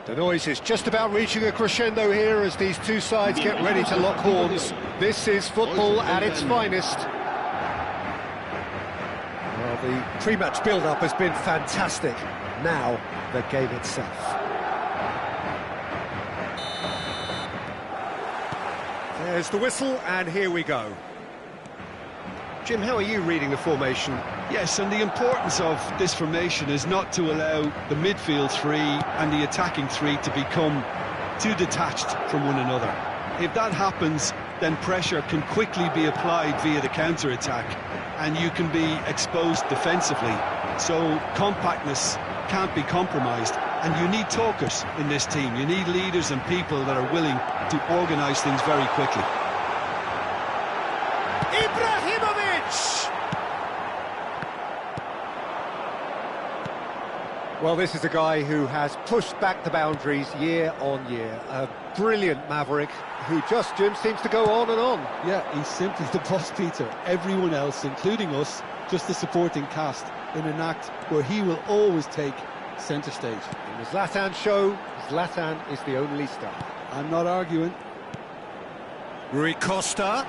The noise is just about reaching a crescendo here as these two sides get ready to lock horns. This is football at its finest. Well, the pre-match build-up has been fantastic. Now, the game itself. There's the whistle, and here we go. Jim, how are you reading the formation? Yes, and the importance of this formation is not to allow the midfield three and the attacking three to become too detached from one another. If that happens, then pressure can quickly be applied via the counter-attack, and you can be exposed defensively. So compactness can't be compromised, and you need talkers in this team. You need leaders and people that are willing to organise things very quickly. Well, this is a guy who has pushed back the boundaries year on year. A brilliant maverick who just, Jim, seems to go on and on. Yeah, he's simply the boss, Peter. Everyone else, including us, just a supporting cast in an act where he will always take centre stage. In the Zlatan show, Zlatan is the only star. I'm not arguing. Rui Costa.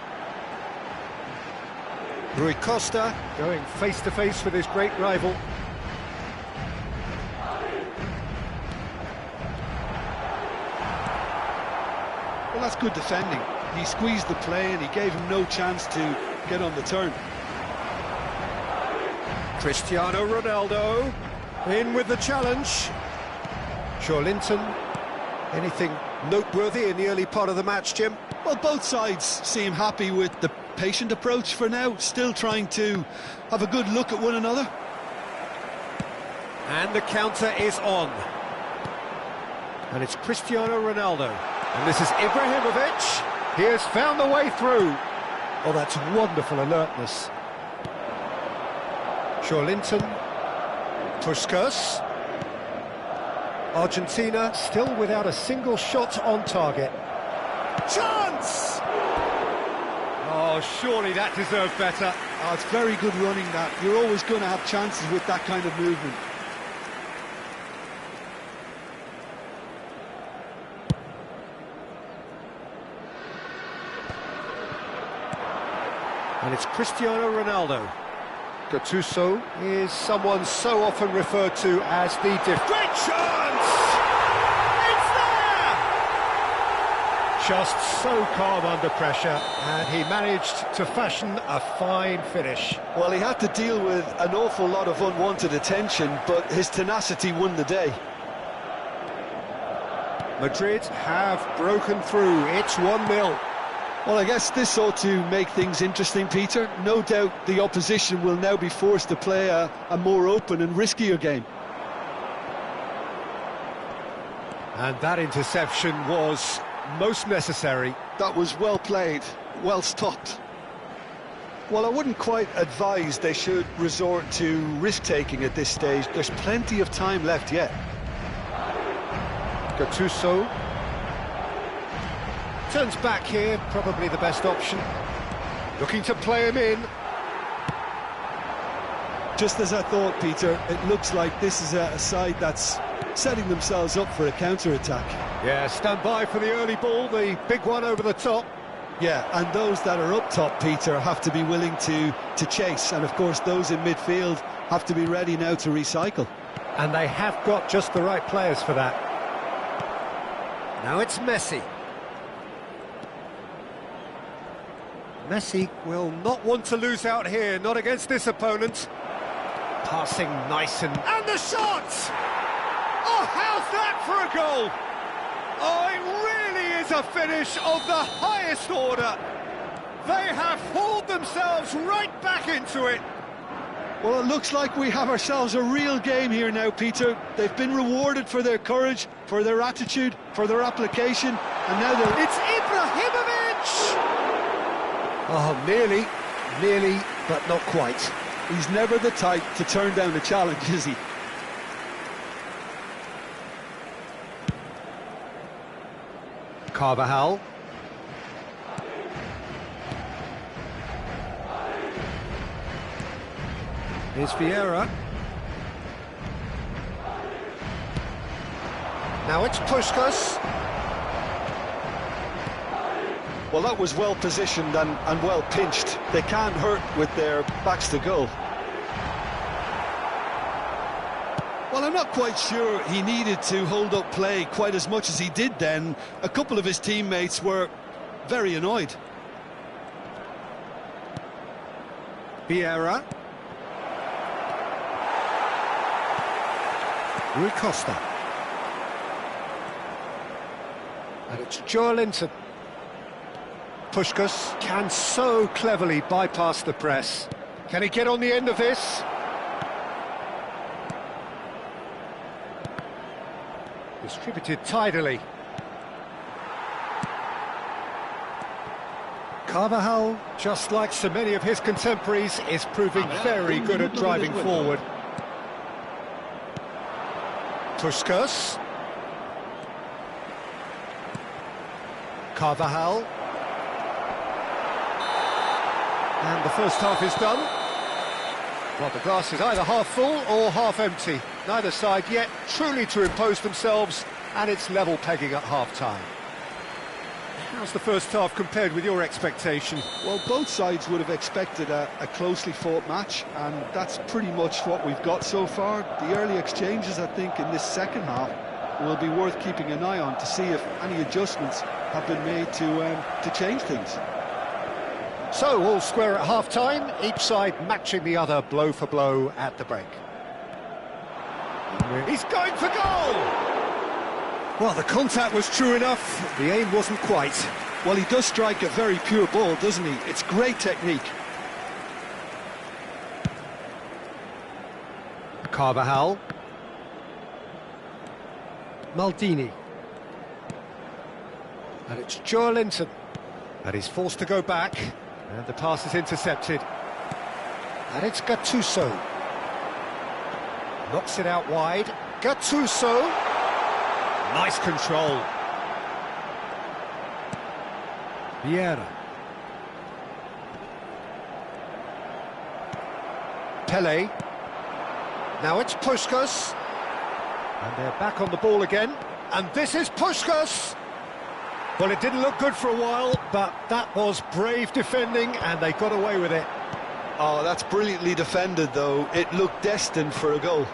Rui Costa going face-to-face with his great rival. Well, that's good defending. He squeezed the play and he gave him no chance to get on the turn. Cristiano Ronaldo in with the challenge. Joellinton. Anything noteworthy in the early part of the match, Jim? Well, both sides seem happy with the patient approach for now, still trying to have a good look at one another. And the counter is on. And it's Cristiano Ronaldo. And this is Ibrahimovic. He has found the way through. Oh, that's wonderful alertness. Joellinton. Puskas. Argentina still without a single shot on target. Chance! Oh, surely that deserved better. Oh, it's very good running that. You're always going to have chances with that kind of movement. And it's Cristiano Ronaldo. Gattuso is someone so often referred to as the great chance! It's there! Just so calm under pressure, and he managed to fashion a fine finish. Well, he had to deal with an awful lot of unwanted attention, but his tenacity won the day. Madrid have broken through. It's 1-0. Well, I guess this ought to make things interesting, Peter. No doubt the opposition will now be forced to play a more open and riskier game. And that interception was most necessary. That was well played, well stopped. Well, I wouldn't quite advise they should resort to risk-taking at this stage. There's plenty of time left yet. Gattuso turns back here, probably the best option. Looking to play him in. Just as I thought, Peter, it looks like this is a side that's setting themselves up for a counter-attack. Yeah, stand by for the early ball, the big one over the top. Yeah, and those that are up top, Peter, have to be willing to chase. And, of course, those in midfield have to be ready now to recycle. And they have got just the right players for that. Now it's Messi. Messi will not want to lose out here, not against this opponent. Passing nice and the shot! Oh, how's that for a goal? Oh, it really is a finish of the highest order. They have hauled themselves right back into it. Well, it looks like we have ourselves a real game here now, Peter. They've been rewarded for their courage, for their attitude, for their application, and now they're... It's Ibrahimovic! Oh, nearly, but not quite. He's never the type to turn down a challenge, is he? Carvajal. Here's Vieira. Now it's Puskás. Well, that was well positioned and well pinched. They can't hurt with their backs to goal. Well, I'm not quite sure he needed to hold up play quite as much as he did then. A couple of his teammates were very annoyed. Vieira. Rui Costa. And it's Joellinton. Puskás can so cleverly bypass the press. Can he get on the end of this? Distributed tidily. Carvajal, just like so many of his contemporaries, is proving very good at driving forward. Puskás. Carvajal. And the first half is done. Well, the glass is either half full or half empty. Neither side yet truly to impose themselves, and it's level pegging at half-time. How's the first half compared with your expectation? Well, both sides would have expected a closely fought match, and that's pretty much what we've got so far. The early exchanges, I think, in this second half will be worth keeping an eye on to see if any adjustments have been made to change things. So, all square at half-time, each side matching the other blow for blow at the break. He's going for goal! Well, the contact was true enough, the aim wasn't quite. Well, he does strike a very pure ball, doesn't he? It's great technique. Carvajal. Maldini. And it's Joellinton. And he's forced to go back. And the pass is intercepted. And it's Gattuso. Knocks it out wide. Gattuso. Nice control. Vieira. Pelé. Now it's Puskás. And they're back on the ball again. And this is Puskás. Well, it didn't look good for a while, but that was brave defending, and they got away with it. Oh, that's brilliantly defended, though. It looked destined for a goal.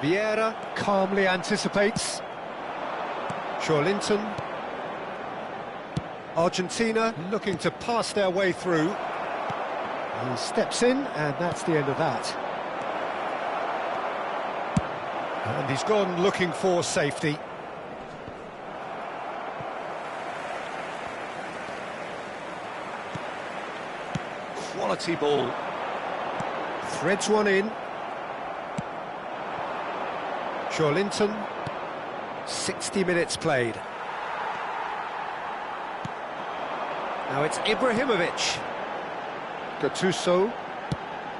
Vieira calmly anticipates. Joellinton. Argentina looking to pass their way through. He steps in, and that's the end of that. And he's gone looking for safety. Quality ball. Threads one in. Joellinton. 60 minutes played. Now it's Ibrahimovic. Gattuso.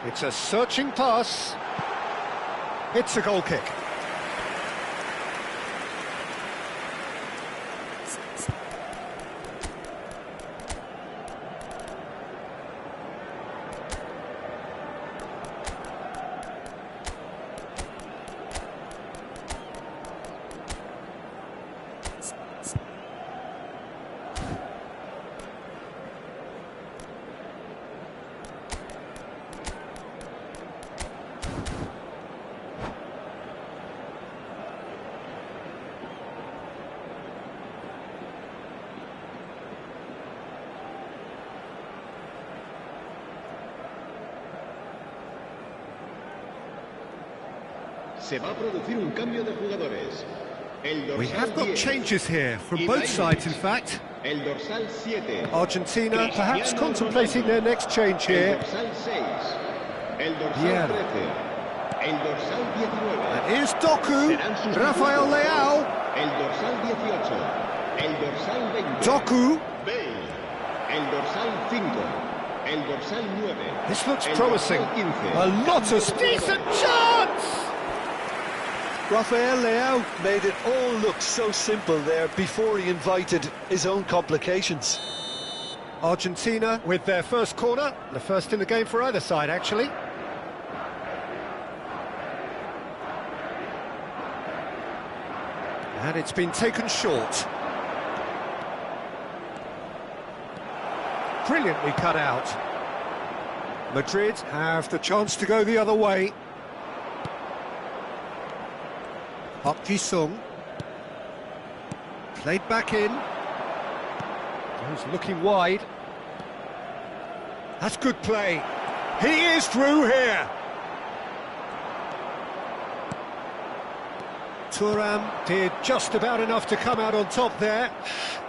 It's a searching pass. It's a goal kick. Se va a producir un cambio de jugadores. We have got changes here from both sides, in fact. El dorsal 7. Argentina perhaps contemplating their next change here. El dorsal 6. El dorsal Yeah. 13. El dorsal 19. And here's Doku, Serán sustituidos. Rafael Leao. El dorsal 18. El dorsal 20. Doku. Bale. El dorsal 5. El dorsal 9. This looks El promising. dorsal 15. A lot of decent chance! Rafael Leao made it all look so simple there before he invited his own complications. Argentina with their first corner, the first in the game for either side, actually. And it's been taken short. Brilliantly cut out. Madrid have the chance to go the other way. Park Ji-sung. Played back in. He's looking wide. That's good play. He is through here. Thuram did just about enough to come out on top there.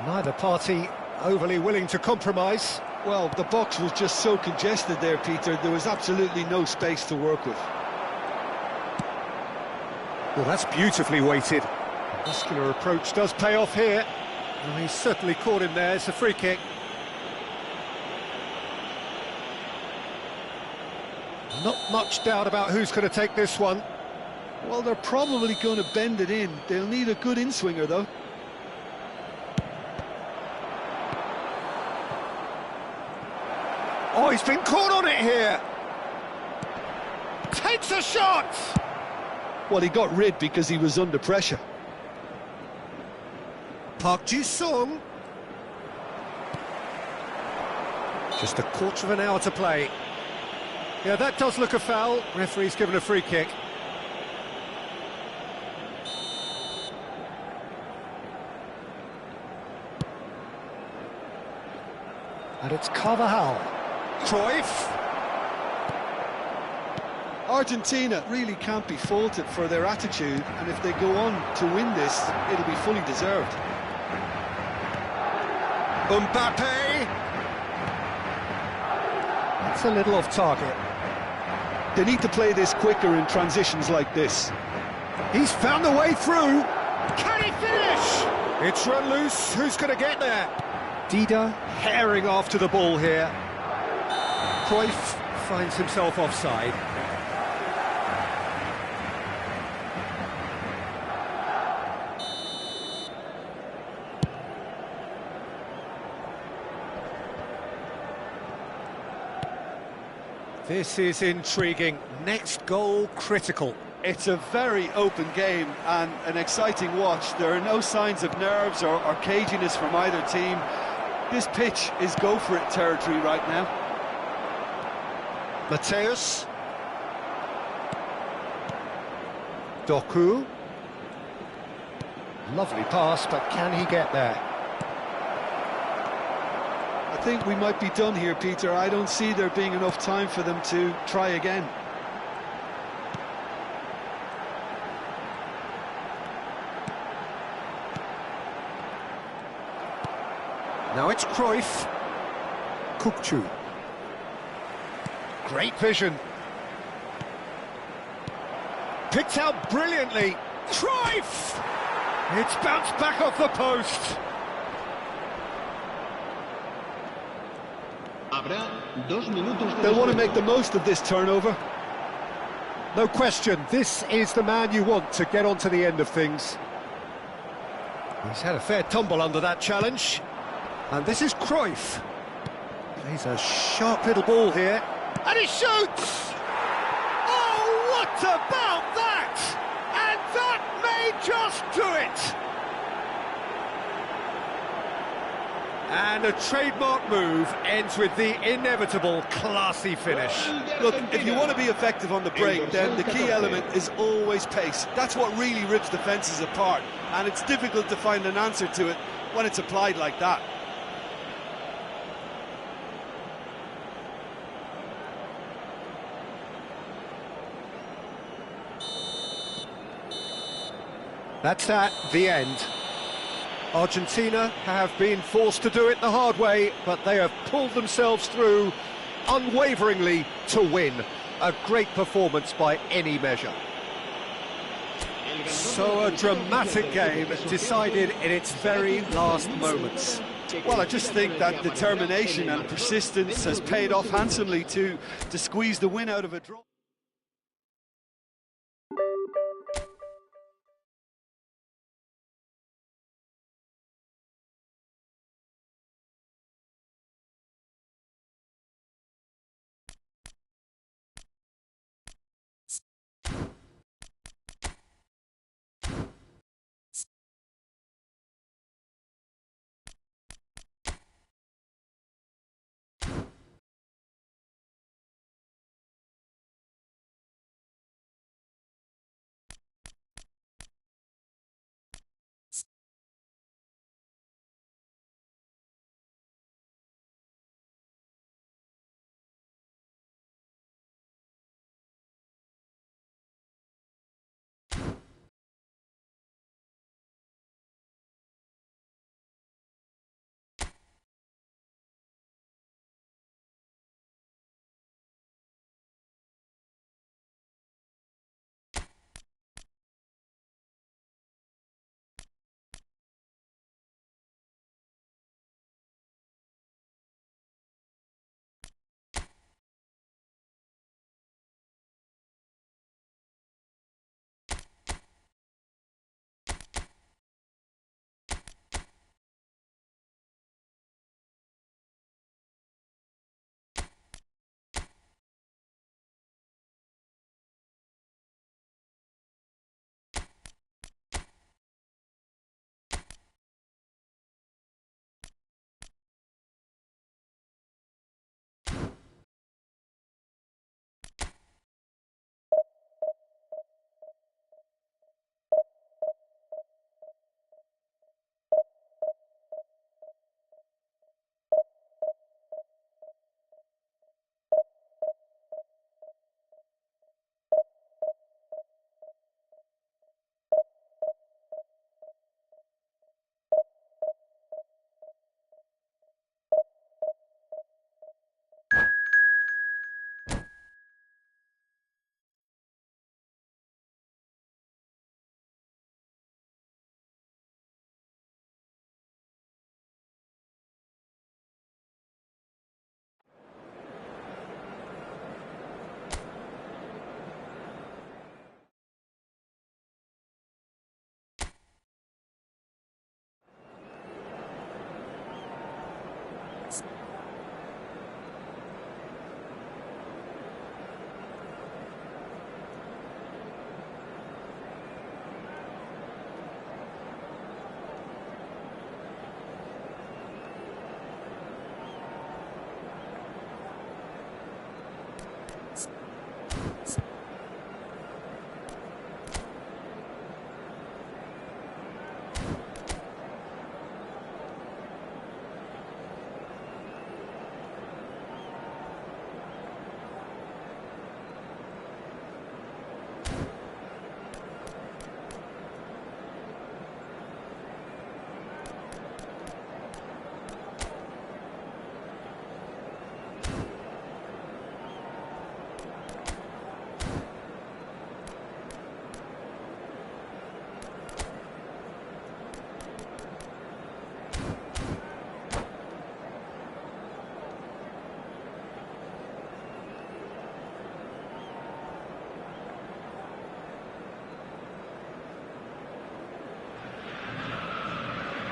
Neither party overly willing to compromise. Well, the box was just so congested there, Peter. There was absolutely no space to work with. Well, that's beautifully weighted. The muscular approach does pay off here. Well, he's certainly caught him there. It's a free kick. Not much doubt about who's going to take this one. Well, they're probably going to bend it in. They'll need a good in-swinger, though. Oh, he's been caught on it here. Takes a shot. Well, he got rid because he was under pressure. Park Ji-sung. Just a quarter of an hour to play. Yeah, that does look a foul. Referee's given a free kick. And it's Carvajal. Cruyff. Argentina really can't be faulted for their attitude, and if they go on to win this, it'll be fully deserved. Mbappe. That's a little off target. They need to play this quicker in transitions like this. He's found the way through. Can he finish? It's run loose. Who's going to get there? Dida herring after the ball here. Cruyff finds himself offside. This is intriguing. Next goal critical. It's a very open game and an exciting watch. There are no signs of nerves or caginess from either team. This pitch is go-for-it territory right now. Mateus. Doku. Lovely pass, but can he get there? I think we might be done here, Peter. I don't see there being enough time for them to try again. Now it's Cruyff. Kukçu. Great vision. Picked out brilliantly. Cruyff! It's bounced back off the post. They'll want to make the most of this turnover. No question, this is the man you want to get onto the end of things. He's had a fair tumble under that challenge. And this is Cruyff. Plays a sharp little ball here. And he shoots! Oh, what about that? And that may just do it! And a trademark move ends with the inevitable classy finish. Look, if you want to be effective on the break, then the key element is always pace. That's what really rips defences apart, and it's difficult to find an answer to it when it's applied like that. That's the end. Argentina have been forced to do it the hard way, but they have pulled themselves through unwaveringly to win. A great performance by any measure. So a dramatic game decided in its very last moments. Well, I just think that determination and persistence has paid off handsomely to squeeze the win out of a draw.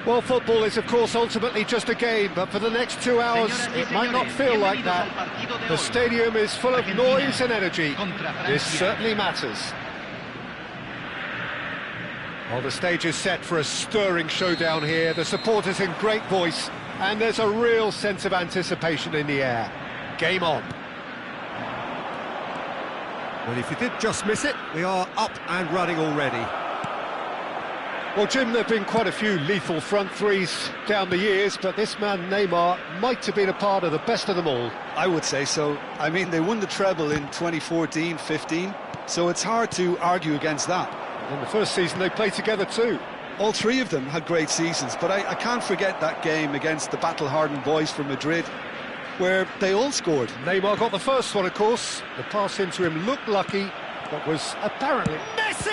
Well, football is, of course, ultimately just a game, but for the next 2 hours, it might not feel like that. The stadium is full of noise and energy. This certainly matters. Well, the stage is set for a stirring showdown here. The supporters in great voice, and there's a real sense of anticipation in the air. Game on. Well, if you did just miss it, we are up and running already. Well, Jim, there have been quite a few lethal front threes down the years, but this man, Neymar, might have been a part of the best of them all. I would say so. I mean, they won the treble in 2014-15, so it's hard to argue against that. And the first season they played together too. All three of them had great seasons, but I can't forget that game against the battle-hardened boys from Madrid, where they all scored. Neymar got the first one, of course. The pass into him looked lucky, but was apparently... Messi!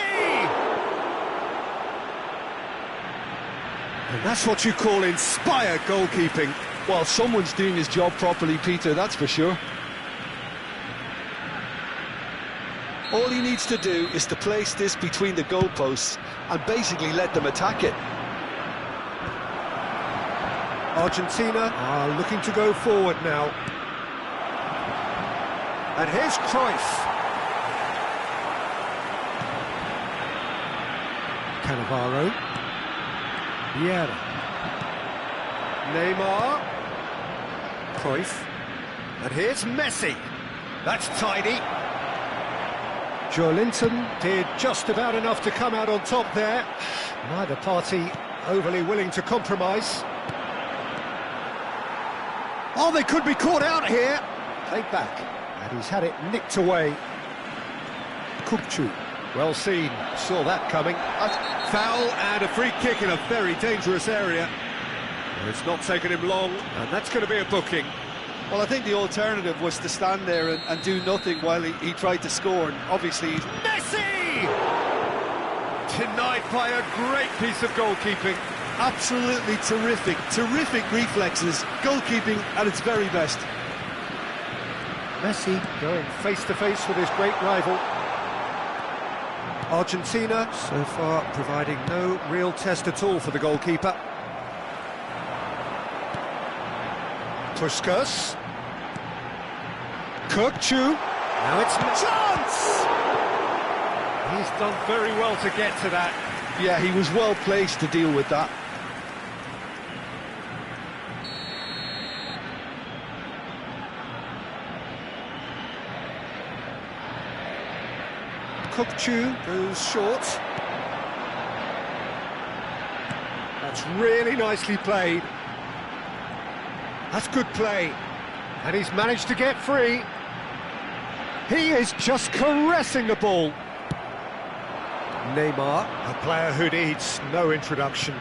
And that's what you call inspired goalkeeping. Well, someone's doing his job properly, Peter, that's for sure. All he needs to do is to place this between the goalposts and basically let them attack it. Argentina are looking to go forward now. And here's Cruyff. Cannavaro. Vieira. Neymar. Cruyff. And here's Messi. That's tidy. Joelinton did just about enough to come out on top there. Neither party overly willing to compromise. Oh, they could be caught out here. Played back, and he's had it nicked away. Kukçu, well seen, saw that coming. Foul and a free kick in a very dangerous area. Well, it's not taken him long, and that's going to be a booking. Well, I think the alternative was to stand there and do nothing while he tried to score, and obviously... Messi! Denied by a great piece of goalkeeping. Absolutely terrific reflexes, goalkeeping at its very best. Messi going face-to-face with his great rival. Argentina, so far, providing no real test at all for the goalkeeper. Puskas. Kukçu. Now it's chance! He's done very well to get to that. Yeah, he was well placed to deal with that. Kukçu goes short. That's really nicely played. That's good play. And he's managed to get free. He is just caressing the ball. Neymar, a player who needs no introduction.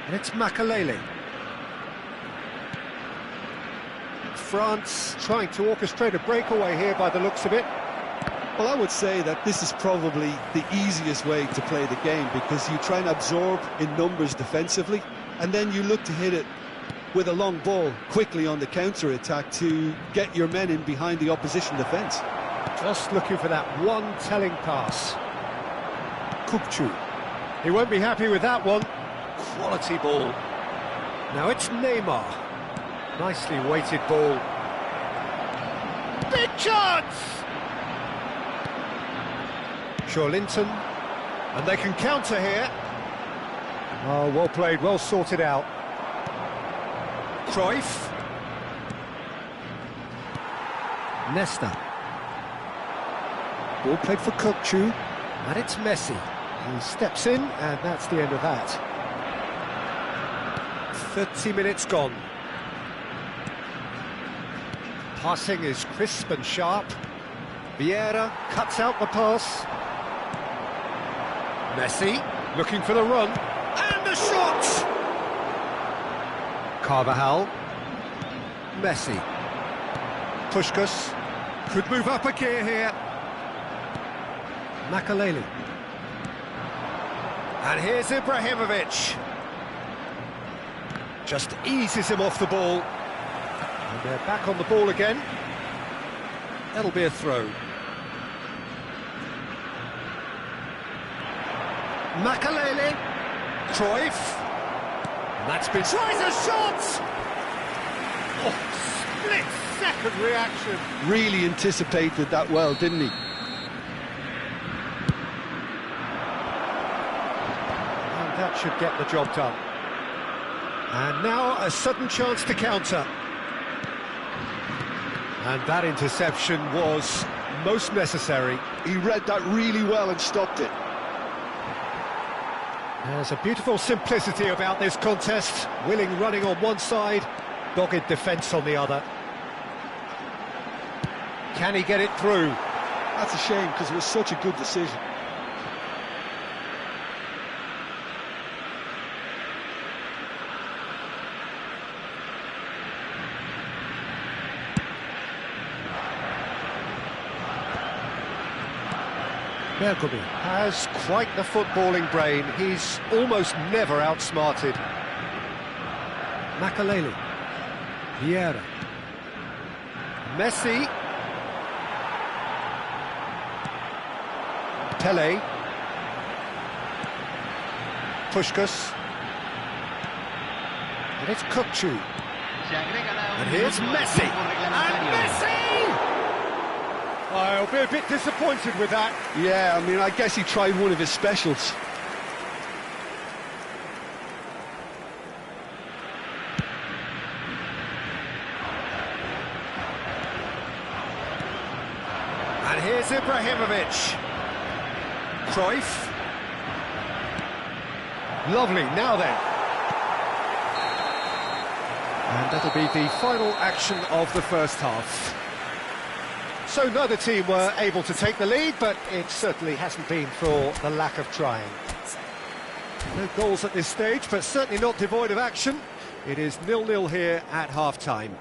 And it's Makalele. France trying to orchestrate a breakaway here by the looks of it. Well, I would say that this is probably the easiest way to play the game, because you try and absorb in numbers defensively, and then you look to hit it with a long ball quickly on the counter-attack to get your men in behind the opposition defence. Just looking for that one telling pass. Kukçu. He won't be happy with that one. Quality ball. Now it's Neymar. Nicely weighted ball. Big chance! Joelinton. And they can counter here. Oh, well played, well sorted out. Cruyff. Nesta. Ball played for Kukçu. And it's Messi. He steps in, and that's the end of that. 30 minutes gone. Passing is crisp and sharp. Vieira cuts out the pass. Messi looking for the run. And the shot! Carvajal. Messi. Puskas. Could move up a gear here. Makalele. And here's Ibrahimovic. Just eases him off the ball. And they're back on the ball again. That'll be a throw. Makalele. Cruyff. And that's been... Tries a shot! Oh, split-second reaction. Really anticipated that well, didn't he? And that should get the job done. And now a sudden chance to counter. And that interception was most necessary. He read that really well and stopped it. There's a beautiful simplicity about this contest. Willing running on one side, dogged defence on the other. Can he get it through? That's a shame, because it was such a good decision. Bergomi has quite the footballing brain. He's almost never outsmarted. Makaleli. Vieira. Messi. Pele. Puskás. And it's Kukçu. And here's Messi. And Messi! I'll be a bit disappointed with that. Yeah, I mean, I guess he tried one of his specials. And here's Ibrahimovic. Cruyff. Lovely, now then. And that'll be the final action of the first half. So neither team were able to take the lead, but it certainly hasn't been for the lack of trying. No goals at this stage, but certainly not devoid of action. It is 0-0 here at half-time.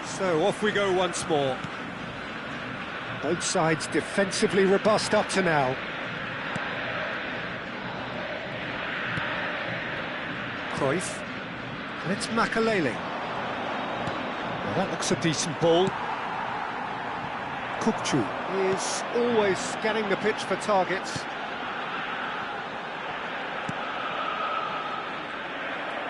So off we go once more. Both sides defensively robust up to now. Cruyff. And it's Makaleli. Well, that looks a decent ball. Kukçu is always scanning the pitch for targets.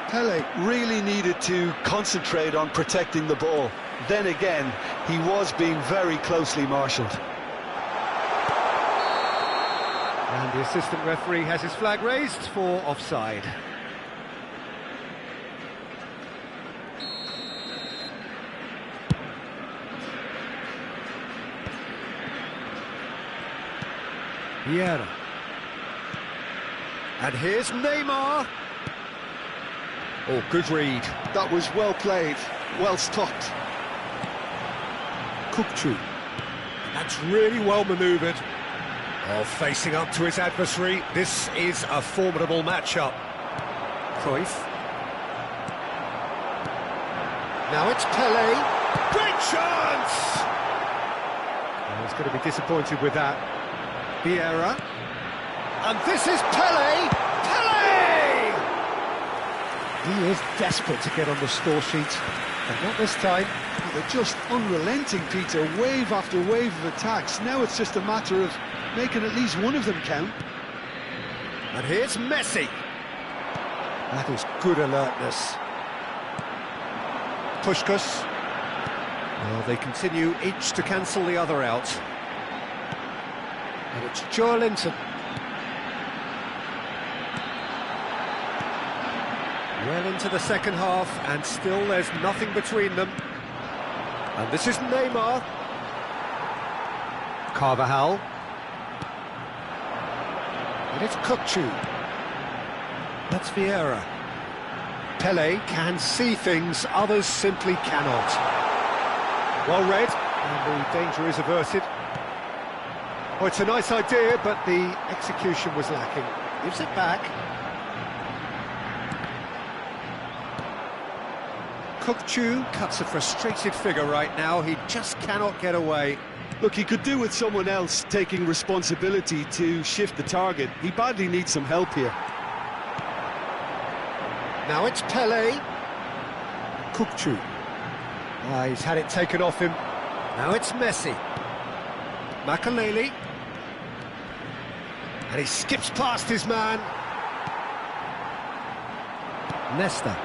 Pele really needed to concentrate on protecting the ball. Then again, he was being very closely marshalled. And the assistant referee has his flag raised for offside. Vieira. And here's Neymar. Oh, good read. That was well played, well stopped. Kukçu. That's really well manoeuvred. Oh, facing up to his adversary. This is a formidable matchup. Cruyff. Now it's Pele. Great chance! Oh, he's going to be disappointed with that. Vieira. And this is Pele! Pele! He is desperate to get on the score sheet. And not this time. They're just unrelenting, Peter. Wave after wave of attacks. Now it's just a matter of making at least one of them count. And here's Messi. That is good alertness. Puskás. Well, they continue each to cancel the other out. And it's Joellinton. Well into the second half, and still there's nothing between them. And this is Neymar. Carvajal. And it's Kukçu. That's Vieira. Pele can see things others simply cannot. Well read, and the danger is averted. Well, it's a nice idea, but the execution was lacking. Gives it back. Kukçu cuts a frustrated figure right now. He just cannot get away. Look, he could do with someone else taking responsibility to shift the target. He badly needs some help here. Now it's Pele. Kukçu. He's had it taken off him. Now it's Messi. Makaleli. And he skips past his man. Nesta.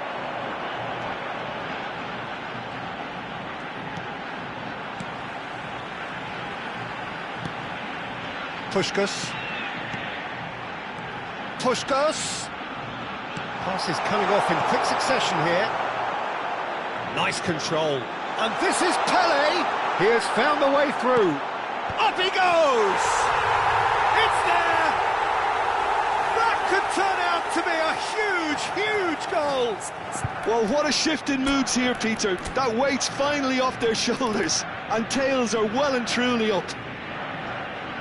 Puskás. Puskás. Pass is coming off in quick succession here. Nice control. And this is Pele. He has found the way through. Up he goes! It's there! That could turn out to be a huge, huge goal! Well, what a shift in moods here, Peter. That weight's finally off their shoulders, and tails are well and truly up.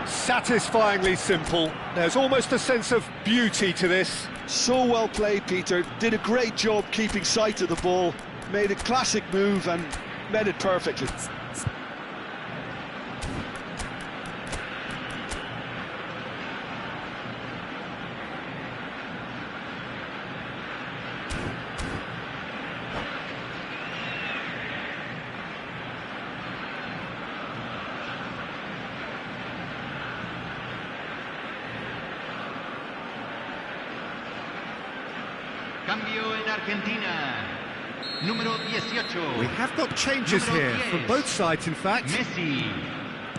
Satisfyingly simple. There's almost a sense of beauty to this. So well played, Peter. Did a great job keeping sight of the ball. Made a classic move and met it perfectly. Cambio en Argentina. Número 18. We have got changes Número here 10. from both sides, in fact. Messi.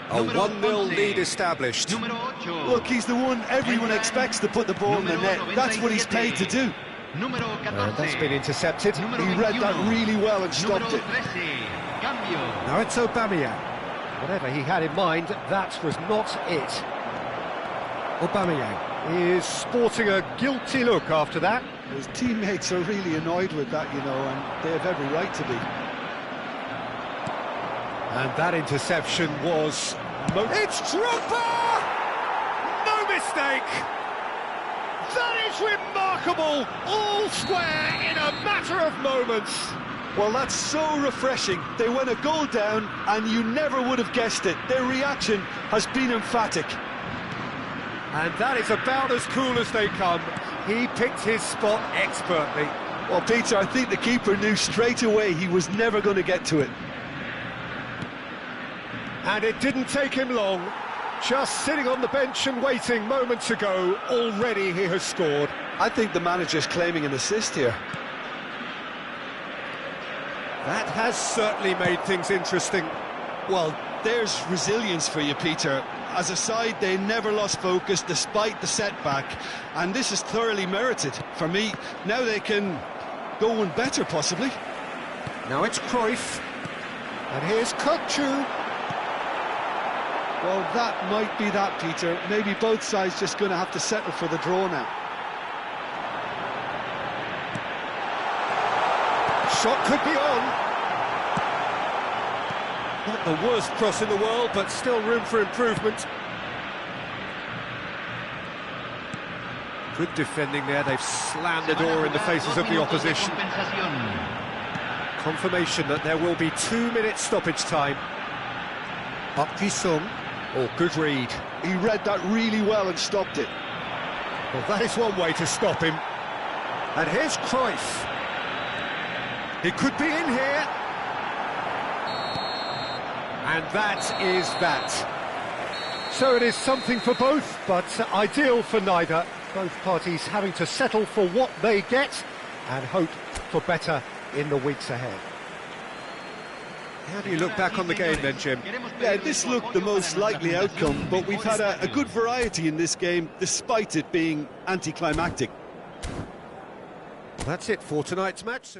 A Número 1-0 11. lead established. Número 8. Look, he's the one everyone expects to put the ball in the net. That's what he's paid to do. Número 14. That's been intercepted. Número He read that 21. really well and stopped Número it. 13. Cambio. Now it's Aubameyang. Whatever he had in mind, that was not it. Aubameyang is sporting a guilty look after that. His teammates are really annoyed with that, you know, and they have every right to be. And that interception was... It's Drogba! No mistake! That is remarkable! All square in a matter of moments. Well, that's so refreshing. They went a goal down, and you never would have guessed it. Their reaction has been emphatic. And that is about as cool as they come. He picked his spot expertly. Well, Peter, I think the keeper knew straight away he was never going to get to it. And it didn't take him long. Just sitting on the bench and waiting moments ago, already he has scored. I think the manager's claiming an assist here. That has certainly made things interesting. Well, there's resilience for you, Peter. As a side, they never lost focus despite the setback, and this is thoroughly merited. For me, now they can go one better, possibly. Now it's Cruyff. And here's Kukçu. Well, that might be that, Peter. Maybe both sides just going to have to settle for the draw now. Shot could be on. Not the worst cross in the world, but still room for improvement. Good defending there. They've slammed the door in the faces of the opposition. Confirmation that there will be 2 minutes stoppage time. Up Ji-sung. Oh, good read. He read that really well and stopped it. Well, that is one way to stop him. And here's Cruyff. He could be in here. And that is that. So it is something for both, but ideal for neither. Both parties having to settle for what they get and hope for better in the weeks ahead. How do you look back on the game then, Jim? Yeah, this looked the most likely outcome, but we've had a good variety in this game, despite it being anticlimactic. Well, that's it for tonight's match.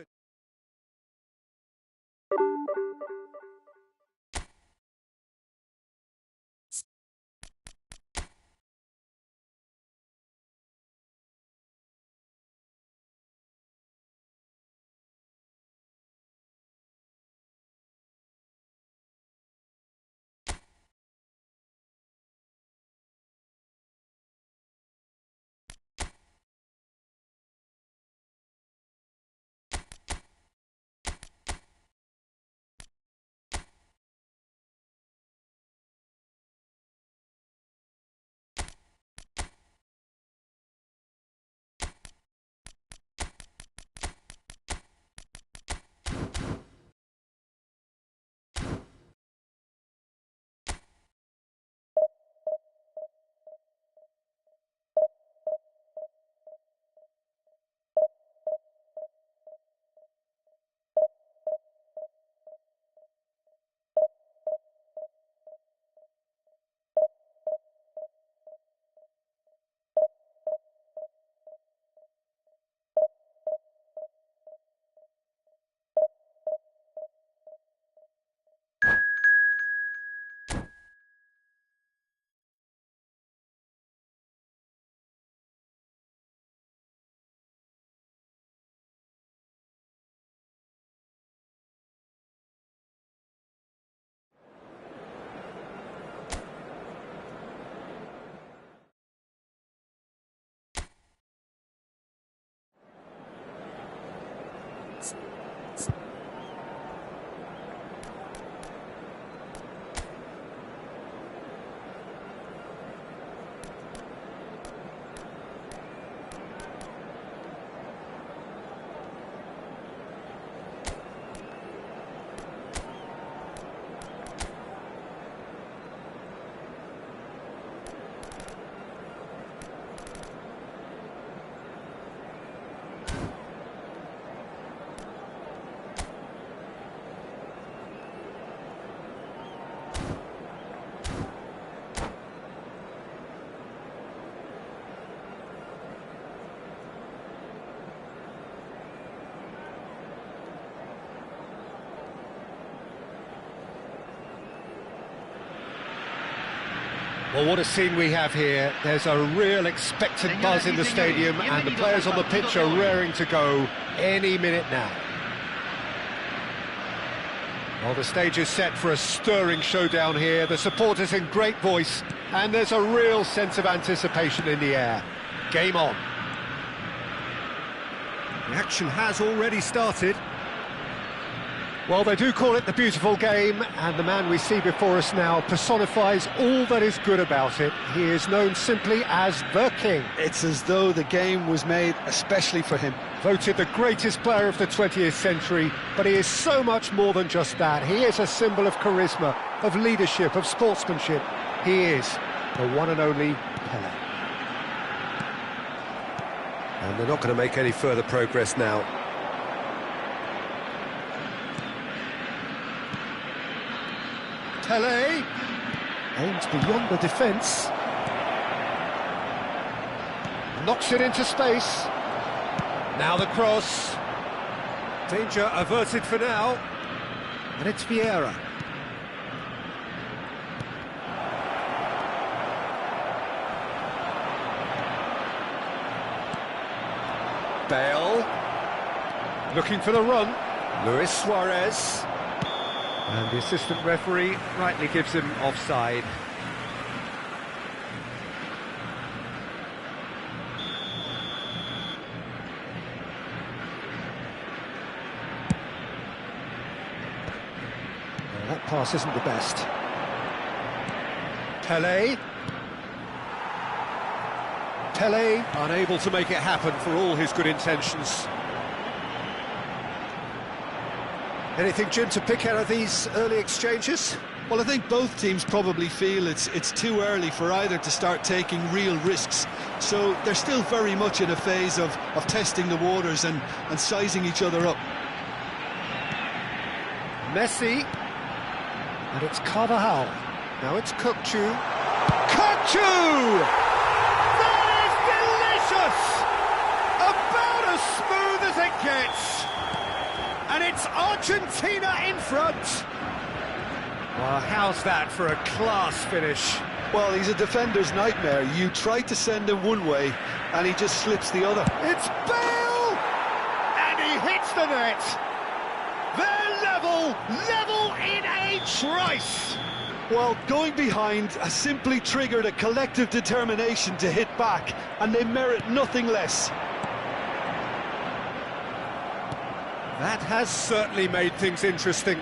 Well, what a scene we have here. There's a real expectant buzz in the stadium, and the players on the pitch are raring to go any minute now. Well, the stage is set for a stirring showdown here. The supporters in great voice, and there's a real sense of anticipation in the air. Game on. The action has already started. Well, they do call it the beautiful game, and the man we see before us now personifies all that is good about it. He is known simply as the King. It's as though the game was made especially for him. Voted the greatest player of the 20th century, but he is so much more than just that. He is a symbol of charisma, of leadership, of sportsmanship. He is the one and only Pelé. And they're not going to make any further progress now. Pelé aims beyond the defence. Knocks it into space. Now the cross. Danger averted for now. And it's Vieira. Bale. Looking for the run. Luis Suarez. And the assistant referee rightly gives him offside. Well, that pass isn't the best. Pelé. Pelé Unable to make it happen for all his good intentions. Anything, Jim, to pick out of these early exchanges? Well, I think both teams probably feel it's too early for either to start taking real risks. So they're still very much in a phase of testing the waters and sizing each other up. Messi. And it's Carvajal. Now it's Kökçü. Kökçü! That is delicious! About as smooth as it gets. And it's Argentina in front. Well, how's that for a class finish? Well, he's a defender's nightmare. You try to send him one way, and he just slips the other. It's Bale! And he hits the net. They're level in a trice. Well, going behind has simply triggered a collective determination to hit back, and they merit nothing less. That has certainly made things interesting.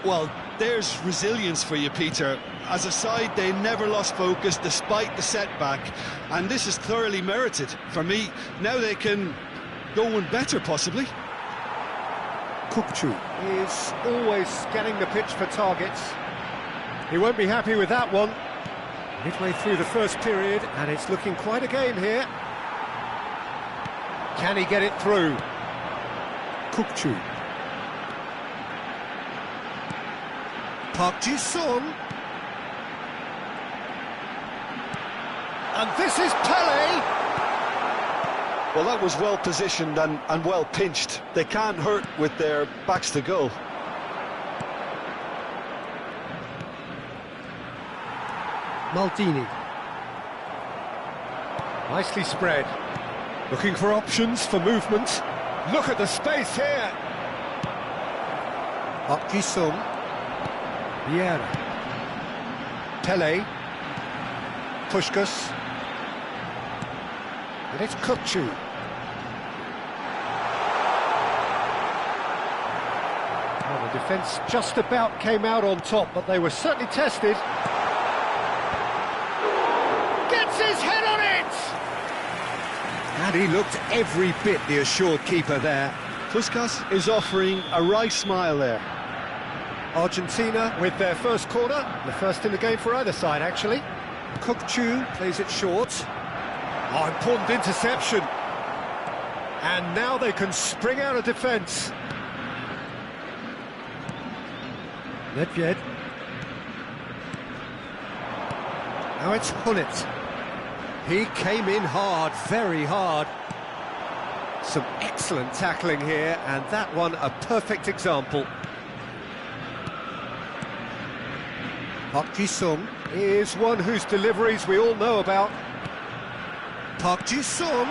Well, there's resilience for you, Peter. As a side, they never lost focus despite the setback, and this is thoroughly merited. For me, now they can go one better, possibly. Kökçü is always scanning the pitch for targets. He won't be happy with that one. Midway through the first period, and it's looking quite a game here. Can he get it through? Kökçü. Park Ji-sung. And this is Pelé. Well, that was well positioned and well pinched. They can't hurt with their backs to goal. Maldini. Nicely spread. Looking for options for movement. Look at the space here. Park Ji-sung. Vieira. Pelé. Puskás. And it's Kökçü. Well, the defence just about came out on top, but they were certainly tested. Gets his head on it! And he looked every bit the assured keeper there. Puskás is offering a wry smile there. Argentina with their first corner, the first in the game for either side, actually. Kökçü plays it short. Oh, important interception. And now they can spring out of defence. Nedved. Now it's Hullet. He came in hard, very hard. Some excellent tackling here, and that one a perfect example. Park Ji-sung is one whose deliveries we all know about. Park Ji-sung.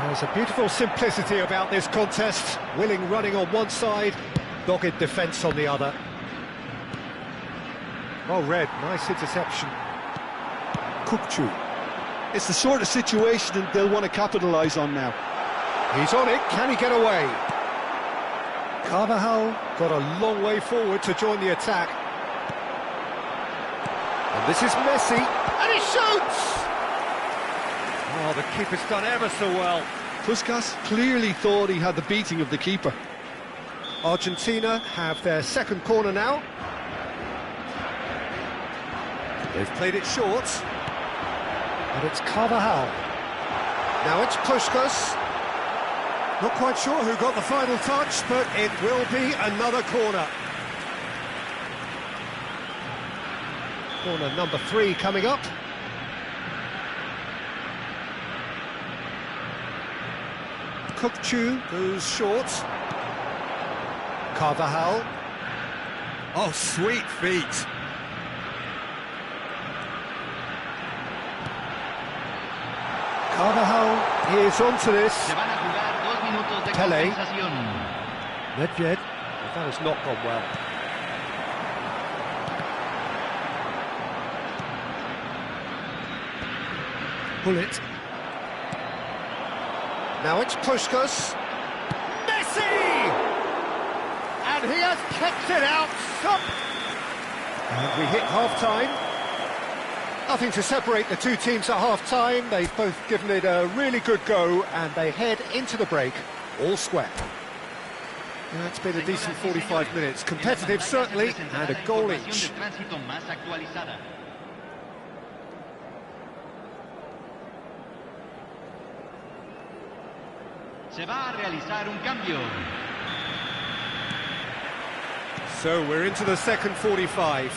There's a beautiful simplicity about this contest. Willing running on one side, dogged defence on the other. Well read, nice interception. Kukchu. It's the sort of situation that they'll want to capitalise on now. He's on it, can he get away? Carvajal got a long way forward to join the attack. And this is Messi, and he shoots! Oh, the keeper's done ever so well. Puskas clearly thought he had the beating of the keeper. Argentina have their second corner now. They've played it short. And it's Carvajal. Now it's Puskas. Not quite sure who got the final touch, but it will be another corner. Corner number 3 coming up. Kukchu goes short. Carvajal. Oh, sweet feet. Carvajal is onto this. Se van a jugar 2 minutos de Pele. compensación. Nedved. That has not gone well. Bullet. Now it's Puskas. Messi! And he has kept it out. And we hit half-time. Nothing to separate the two teams at half-time. They've both given it a really good go, and they head into the break all square. Yeah, it's been a decent 45 minutes. Competitive, certainly, and a goal each. Se va a realizar un cambio. So we're into the second 45.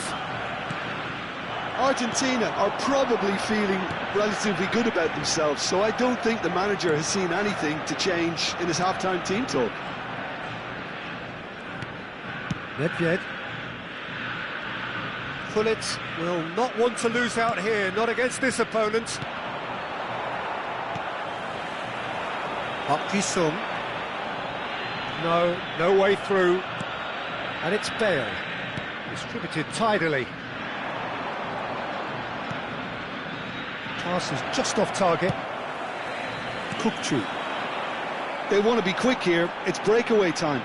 Argentina are probably feeling relatively good about themselves, so I don't think the manager has seen anything to change in his half-time team talk. Nedved. Pullet will not want to lose out here, not against this opponent. Park Ji-sung. No way through. And it's Bale. Distributed tidily. Pass is just off target. Kukchu. They want to be quick here. It's breakaway time.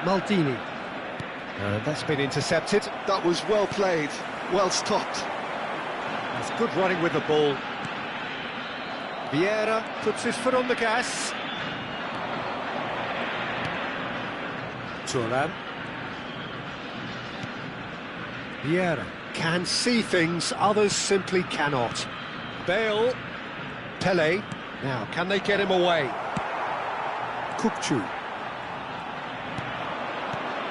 Maldini. That's been intercepted. That was well played, well stopped. That's good running with the ball. Vieira puts his foot on the gas. Thuram. Vieira can see things others simply cannot. Bale. Pele. Now, can they get him away? Kukchu.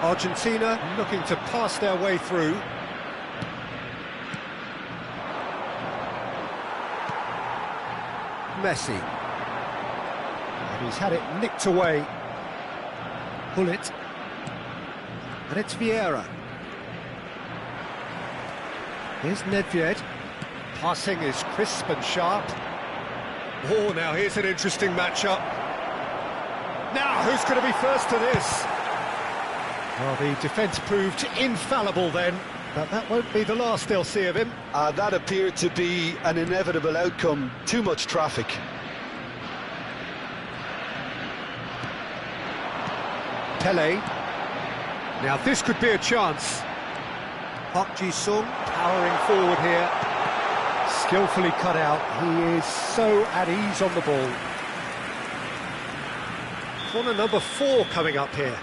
Argentina looking to pass their way through. Messi. And he's had it nicked away. Bullet. And it's Vieira. Here's Nedved. Passing is crisp and sharp. Oh, now here's an interesting matchup. Now, who's going to be first to this? Well, the defence proved infallible then, but that won't be the last they'll see of him. That appeared to be an inevitable outcome. Too much traffic. Pele. Now this could be a chance. Park Ji-sung powering forward here. Skillfully cut out. He is so at ease on the ball. Corner number 4 coming up here.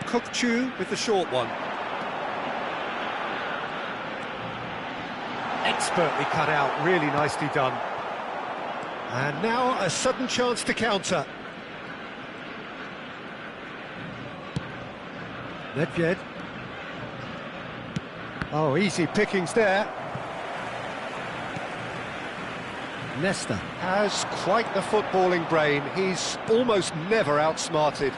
Kukchu with the short one. Expertly cut out, really nicely done. And now a sudden chance to counter. Nedved. Oh, easy pickings there. Nesta has quite the footballing brain. He's almost never outsmarted.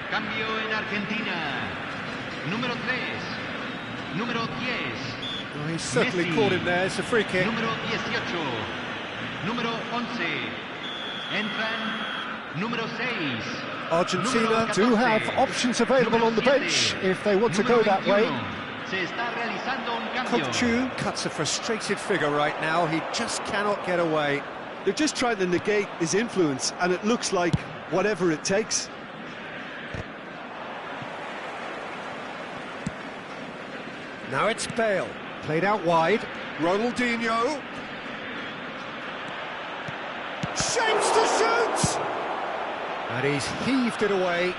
Cambio en Argentina. Número 3. Número 10. Well, he's certainly Messi. caught him there. It's a free kick. Número 18. Número 11. Entran número 6. Argentina do have options available on the bench if they want to go that way. Se está realizando un cambio. Kokchu cuts a frustrated figure right now. He just cannot get away. They're just trying to negate his influence, and it looks like whatever it takes. Now it's Bale, played out wide. Ronaldinho. Shapes to shoot! And he's heaved it away.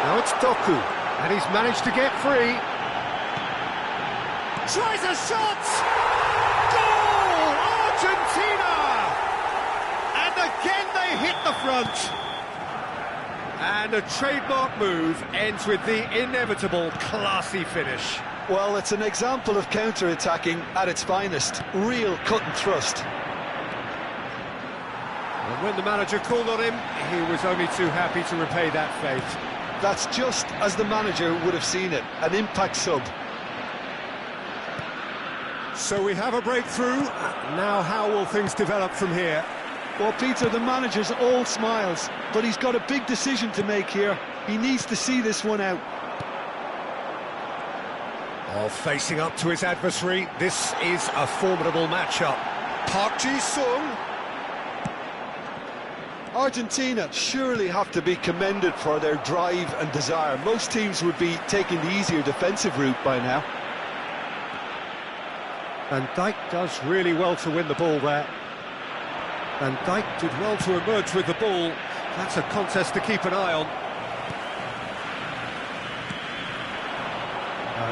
Now it's Doku, and he's managed to get free. Tries a shot! Goal! Argentina! And again they hit the front. And a trademark move ends with the inevitable classy finish. Well, it's an example of counter-attacking at its finest. Real cut and thrust. And when the manager called on him, he was only too happy to repay that fate. That's just as the manager would have seen it. An impact sub. So we have a breakthrough. Now how will things develop from here? Well, Peter, the manager's all smiles, but he's got a big decision to make here. He needs to see this one out. Oh, facing up to his adversary, this is a formidable matchup. Park Ji-sung. Argentina surely have to be commended for their drive and desire. Most teams would be taking the easier defensive route by now. Van Dijk does really well to win the ball there. Van Dijk did well to emerge with the ball. That's a contest to keep an eye on.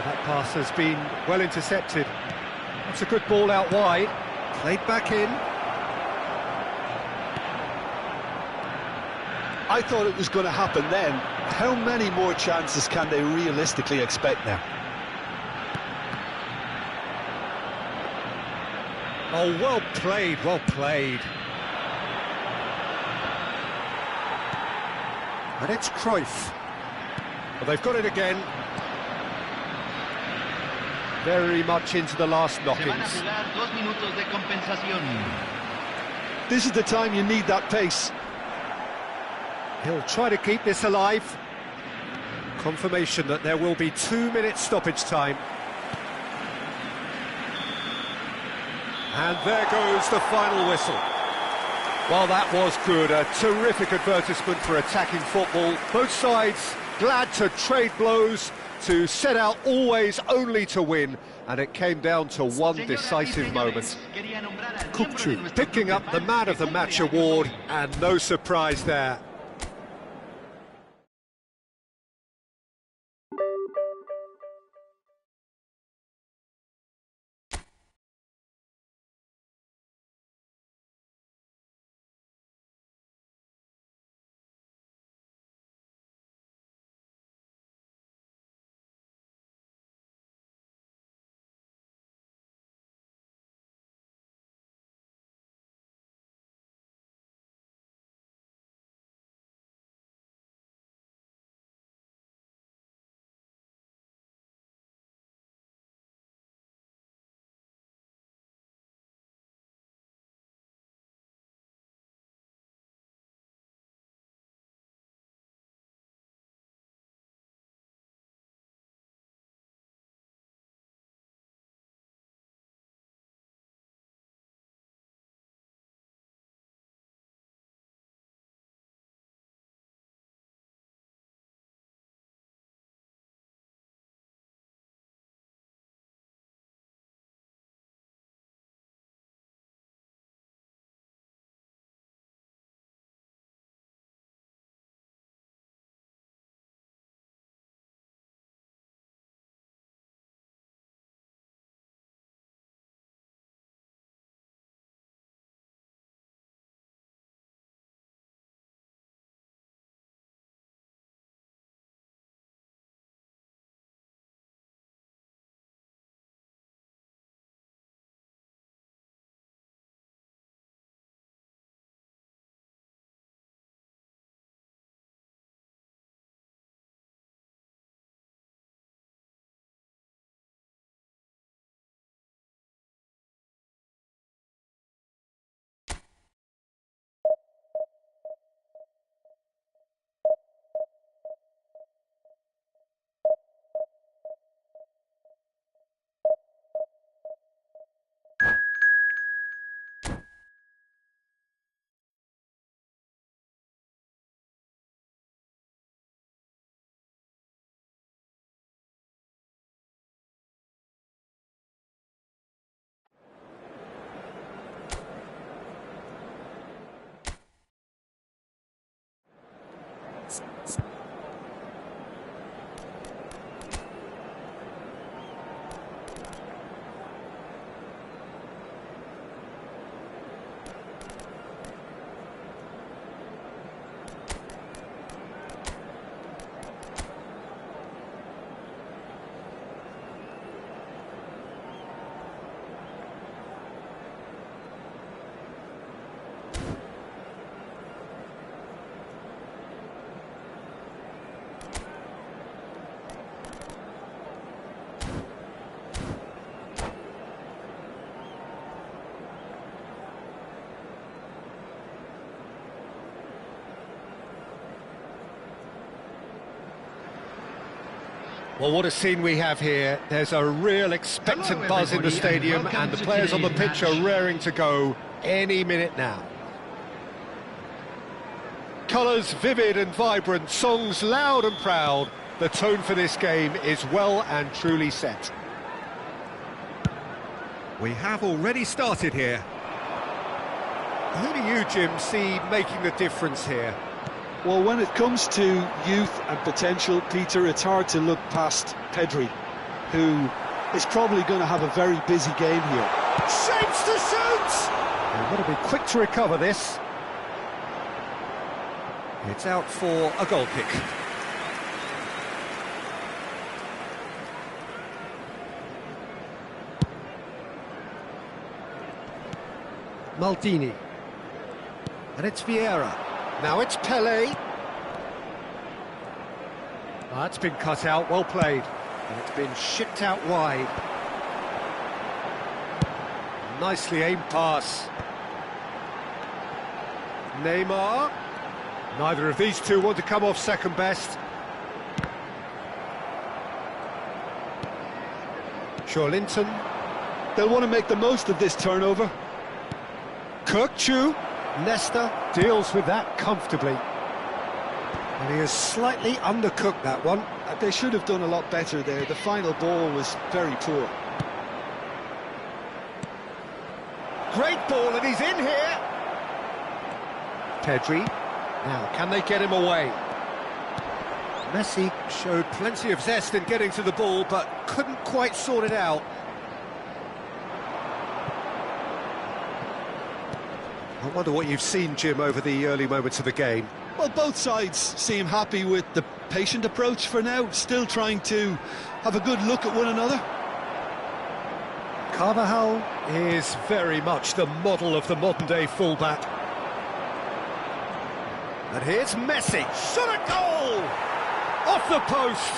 That pass has been well intercepted. That's a good ball out wide. Played back in. I thought it was going to happen then. How many more chances can they realistically expect now? Oh, well played, well played. And it's Cruyff. Well, they've got it again. Very much into the last Se van a knockings. jugar 2 minutos de compensación. This is the time you need that pace. He'll try to keep this alive. Confirmation that there will be 2 minutes stoppage time. And there goes the final whistle. Well, that was good. A terrific advertisement for attacking football. Both sides glad to trade blows, to set out always only to win. And it came down to one decisive moment. Kokchu picking up the Man of the Match award, and no surprise there. Well, what a scene we have here. There's a real expectant buzz in the stadium, and the players on the pitch are raring to go any minute now. Colours vivid and vibrant, songs loud and proud. The tone for this game is well and truly set. We have already started here. Who do you, Jim, see making the difference here? Well, when it comes to youth and potential, Peter, it's hard to look past Pedri, who is probably going to have a very busy game here. Shapes to shoot! They've got to be quick to recover this. It's out for a goal kick. Maldini. And it's Vieira. Now it's Pelé. That's been cut out, well played. And it's been shipped out wide. Nicely aimed pass. Neymar. Neither of these two want to come off second best. Joellinton. They'll want to make the most of this turnover. Kirkchu. Nesta deals with that comfortably. And he has slightly undercooked that one. They should have done a lot better there. The final ball was very poor. Great ball, and he's in here. Pedri. Now, can they get him away? Messi showed plenty of zest in getting to the ball, but couldn't quite sort it out. I wonder what you've seen, Jim, over the early moments of the game. Well, both sides seem happy with the patient approach for now, still trying to have a good look at one another. Carvajal is very much the model of the modern-day fullback. And here's Messi, shot a goal! Off the post!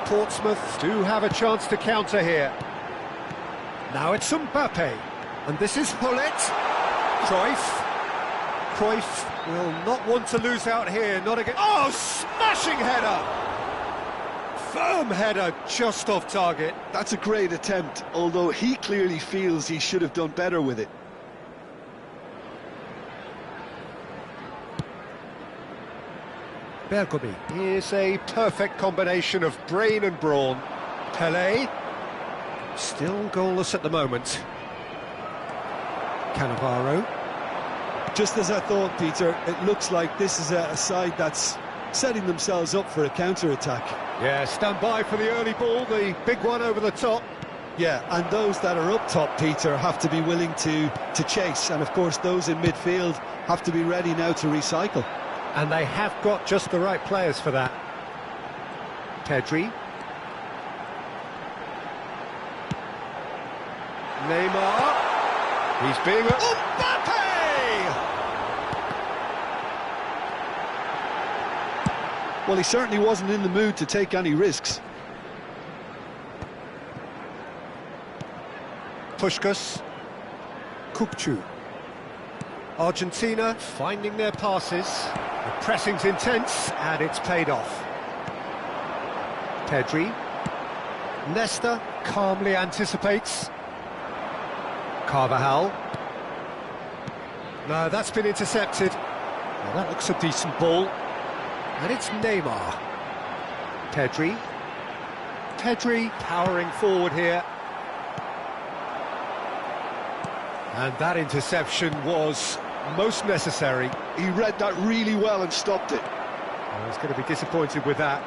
Portsmouth do have a chance to counter here. Now it's Mbappe, and this is Hullet. Cruyff will not want to lose out here, not again. Oh, smashing header! Firm header, just off target. That's a great attempt, although he clearly feels he should have done better with it. Bergomi is a perfect combination of brain and brawn. Pelé, still goalless at the moment. Cannavaro. Just as I thought, Peter, it looks like this is a side that's setting themselves up for a counter-attack. Yeah, stand by for the early ball, the big one over the top. Yeah, and those that are up top, Peter, have to be willing to chase. And, of course, those in midfield have to be ready now to recycle. And they have got just the right players for that. Pedri. Neymar. He's being... Mbappe! Well, he certainly wasn't in the mood to take any risks. Puskás. Kukçu. Argentina finding their passes. The pressing's intense, and it's paid off. Pedri. Nesta calmly anticipates. Carvajal. No, that's been intercepted. Well, that looks a decent ball. And it's Neymar. Pedri. Pedri powering forward here. And that interception was most necessary. He read that really well and stopped it. I was going to be disappointed with that.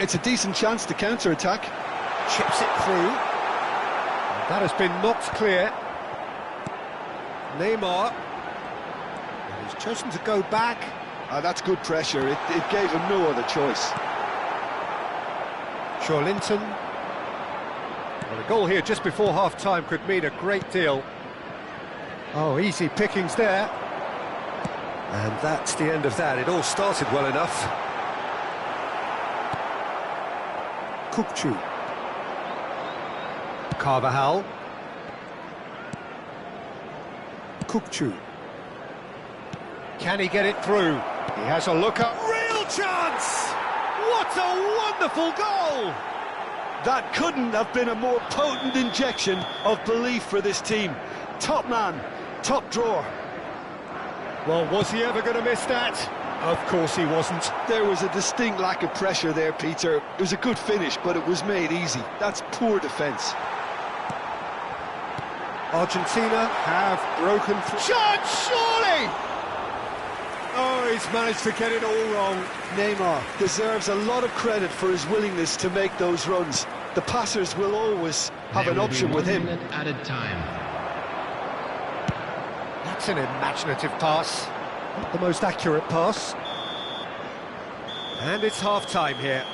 It's a decent chance to counter-attack. Chips it through. And that has been knocked clear. Neymar. And he's chosen to go back. That's good pressure. It gave him no other choice. Joellinton. Well, a goal here just before half-time could mean a great deal. Oh, easy pickings there. And that's the end of that. It all started well enough. Kukçu. Carvajal. Kukçu. Can he get it through? He has a look up. Real chance! What a wonderful goal! That couldn't have been a more potent injection of belief for this team. Top man, top drawer. Well, was he ever going to miss that? Of course he wasn't. There was a distinct lack of pressure there, Peter. It was a good finish, but it was made easy. That's poor defence. Argentina have broken through. Chance, surely! Oh, he's managed to get it all wrong. Neymar deserves a lot of credit for his willingness to make those runs. The passers will always have an option with him. Added time. That's an imaginative pass. Not the most accurate pass. And it's half-time here.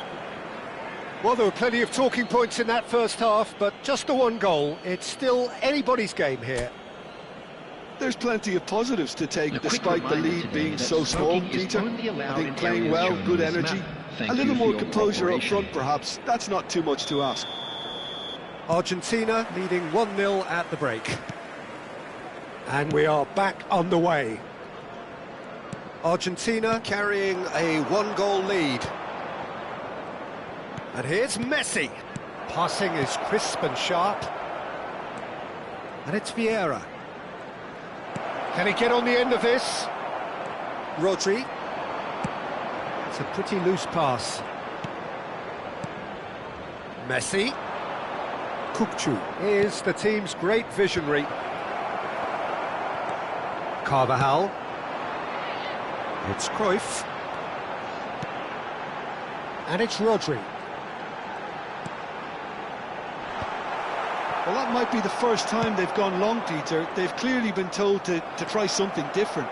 Well, there were plenty of talking points in that first half, but just the one goal. It's still anybody's game here. There's plenty of positives to take, despite the lead being so small, Peter. I think playing well, good energy. A little more composure up front, perhaps. That's not too much to ask. Argentina leading 1-0 at the break. And we are back on the way. Argentina carrying a one-goal lead. And here's Messi. Passing is crisp and sharp. And it's Vieira. Can he get on the end of this? Rodri. It's a pretty loose pass. Messi. Kukçu is the team's great visionary. Carvajal. It's Cruyff. And it's Rodri. Well, that might be the first time they've gone long, Peter. They've clearly been told to try something different.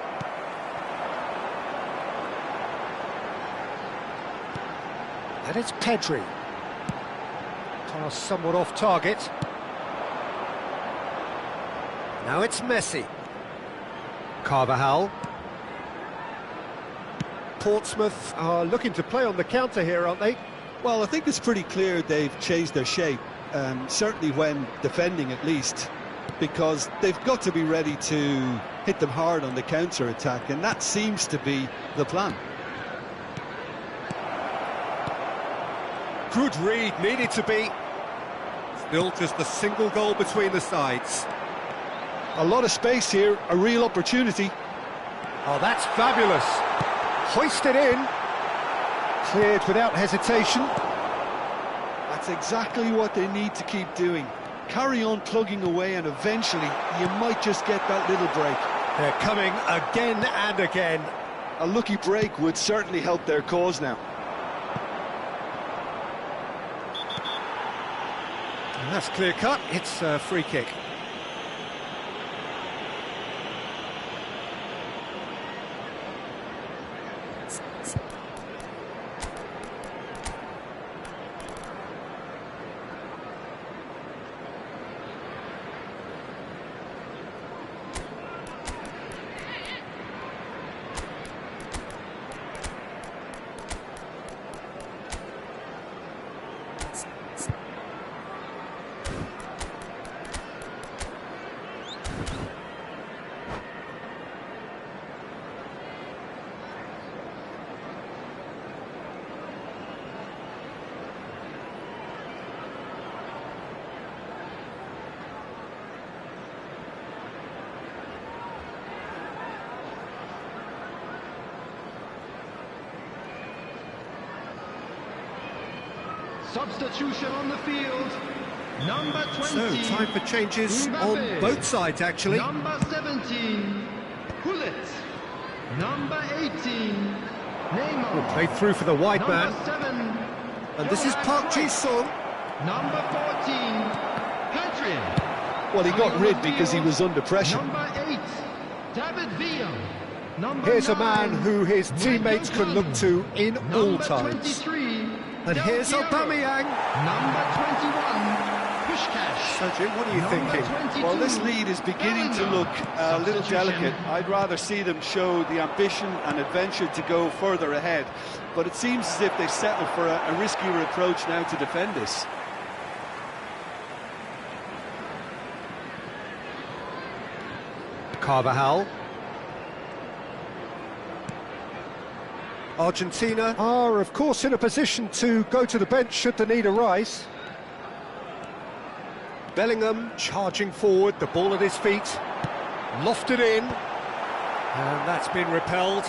And it's Pedri. Pass somewhat off target. Now it's Messi. Carvajal. Portsmouth are looking to play on the counter here, aren't they? Well, I think it's pretty clear they've changed their shape. Certainly when defending, at least, because they've got to be ready to hit them hard on the counter-attack, and that seems to be the plan. Good read, needed to be. Still just a single goal between the sides. A lot of space here, a real opportunity. Oh, that's fabulous. Hoisted in. Cleared without hesitation. That's exactly what they need to keep doing. Carry on plugging away, and eventually you might just get that little break. They're coming again and again. A lucky break would certainly help their cause now. And that's clear cut. It's a free kick. Substitution on the field. Number 20. So, time for changes Mbappe. on both sides, actually. Number 17. Gullit. Number 18. Neymar. Played through for the wide man. Number 7. And this is Park Ji-sung. Number 14. Hadrian. Well, he got rid because he was under pressure. Number 8. David Villa. Number Here's a 9. man who his teammates can look to in all times. 23. And here's Del Piero. Aubameyang. Number 21. Pushkash. So, Jim, what are you thinking? 22, Well, this lead is beginning to look a little delicate. I'd rather see them show the ambition and adventure to go further ahead. But it seems as if they've settled for a riskier approach now to defend this. Carvajal. Argentina are, of course, in a position to go to the bench should the need arise. Bellingham charging forward, the ball at his feet, lofted in, and that's been repelled.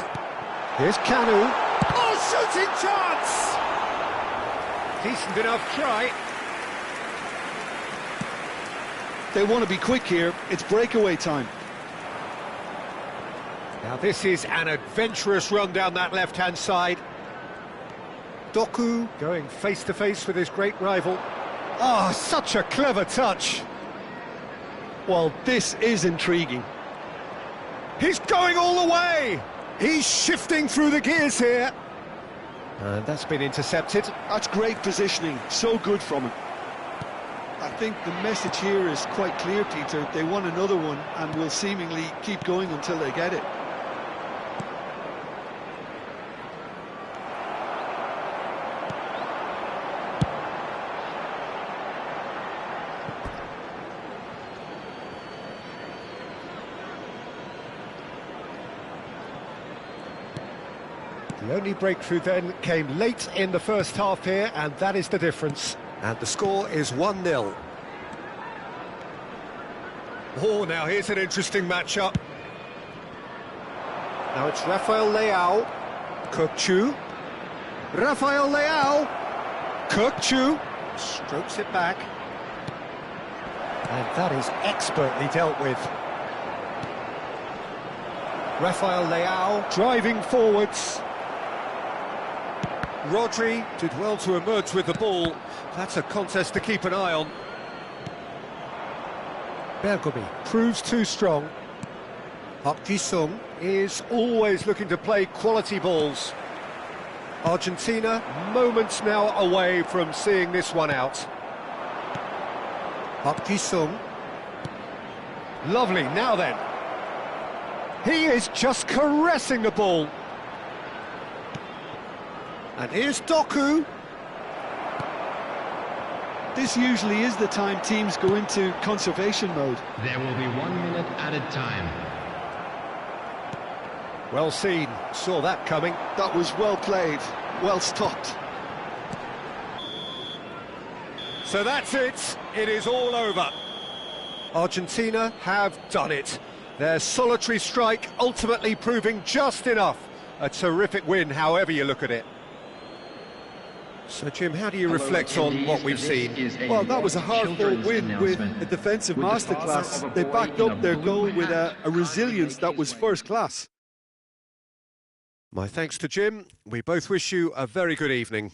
Here's Canu. Oh, shooting chance! Decent enough try. They want to be quick here. It's breakaway time. Now this is an adventurous run down that left-hand side. Doku going face-to-face with his great rival. Oh, such a clever touch. Well, this is intriguing. He's going all the way. He's shifting through the gears here. And that's been intercepted. That's great positioning. So good from him. I think the message here is quite clear, Peter. They want another one and will seemingly keep going until they get it. The only breakthrough then came late in the first half here, and that is the difference. And the score is 1-0. Oh, now here's an interesting matchup. Now it's Rafael Leao, Kökçü. Rafael Leao, Kökçü, strokes it back. And that is expertly dealt with. Rafael Leao driving forwards. Rodri did well to emerge with the ball. That's a contest to keep an eye on. Bergomi proves too strong. Park Ji-sung is always looking to play quality balls. Argentina moments now away from seeing this one out. Park Ji-sung. Lovely, now then. He is just caressing the ball. And here's Doku. This usually is the time teams go into conservation mode. There will be 1 minute added time. Well seen, saw that coming. That was well played, well stopped. So that's it, it is all over. Argentina have done it. Their solitary strike ultimately proving just enough. A terrific win, however you look at it. So, Jim, how do you reflect on what we've seen? Well, that was a hard-fought win with a defensive masterclass. They backed up their goal with a resilience that was first class. My thanks to Jim. We both wish you a very good evening.